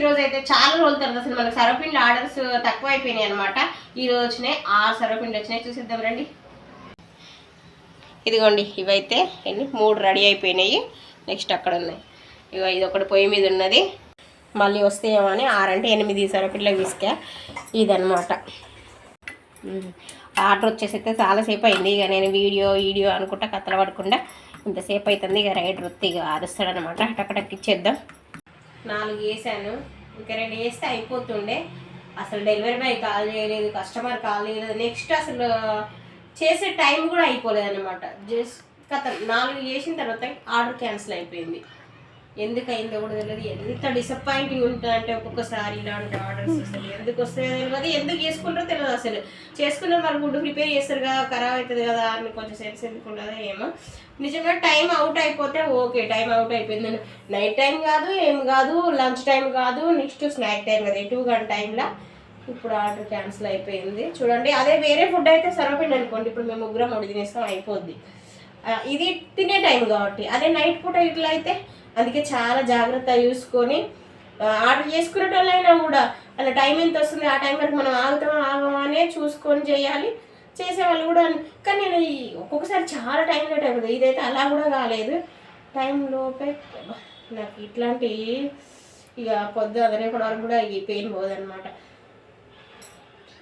ఈరోజు అయితే చాలా రోజుల తర్వాత అసలు మనకు సర్వపిండి ఆర్డర్స్ తక్కువ అయిపోయినాయి అనమాట. ఈరోజు వచ్చినాయి 6 సర్వపిండి వచ్చినాయి, చూసిద్దాం రండి. ఇదిగోండి ఇవైతే 3 రెడీ అయిపోయినాయి. నెక్స్ట్ అక్కడ ఉన్నాయి. ఇగో ఇది ఒకటి పొయ్యి మీద ఉన్నది, మళ్ళీ వస్తాయేమో అని 6 అంటే 8 సరుకుల్లో విసికా. ఇదనమాట ఆర్డర్ వచ్చేసి అయితే చాలాసేపు అయింది. ఇక నేను వీడియో అనుకుంటా కథలు పడకుండా ఇంతసేపు అవుతుంది. ఇక రైడర్ వస్తే ఇక అరుస్తాడనమాట. టక్కటక్ ఇచ్చేద్దాం. 4 వేసాను, ఇంకా 2 వేస్తే అయిపోతుండే. అసలు డెలివరీ బాయ్ కాల్ చేయలేదు, కస్టమర్ కాల్ చేయలేదు, నెక్స్ట్ అసలు చేసే టైం కూడా అయిపోలేదు అనమాట. జస్ట్ కథ 4 చేసిన తర్వాత ఆర్డర్ క్యాన్సిల్ అయిపోయింది. ఎందుకు అయిందో కూడా తెలియదు. ఎంత డిసప్పాయింటింగ్ ఉంటుందంటే ఒక్కొక్కసారి ఇలాంటి ఆర్డర్స్ అసలు ఎందుకు వస్తాయో తెలియదు, ఎందుకు చేసుకుంటారో తెలియదు. అసలు చేసుకున్న వాళ్ళు ఫుడ్ ప్రిపేర్ చేస్తారు కదా, ఖరాబ్ అవుతుంది కదా అని కొంచెం సెన్స్ ఎందుకు ఉండదో ఏమో. నిజంగా టైం అవుట్ అయిపోతే ఓకే, టైం అవుట్ అయిపోయింది. నైట్ టైం కాదు, ఏం కాదు, లంచ్ టైం కాదు, నెక్స్ట్ స్నాక్ టైం కదా, 2 గంట టైంలో ఇప్పుడు ఆర్డర్ క్యాన్సిల్ అయిపోయింది. చూడండి, అదే వేరే ఫుడ్ అయితే సర్వపిండి అనుకోండి, ఇప్పుడు మేము 3 3 తినేస్తాం, అయిపోద్ది. ఇది తినే టైం కాబట్టి. అదే నైట్ పూట ఇట్లా అయితే అందుకే చాలా జాగ్రత్త చూసుకొని ఆర్డర్ చేసుకునేటోళ్ళైనా కూడా అలా టైం ఎంత వస్తుంది, ఆ టైం వరకు మనం ఆగమా అనే చూసుకొని చేయాలి. చేసేవాళ్ళు కూడా. కానీ నేను ఒక్కొక్కసారి చాలా టైం లేట్ అయిపోతుంది. ఇదైతే అలా కూడా కాలేదు, టైం లోపే. నాకు ఇట్లాంటి ఇక పొద్దు రేపటి వరకు కూడా ఈ పెయిన్ పోదనమాట.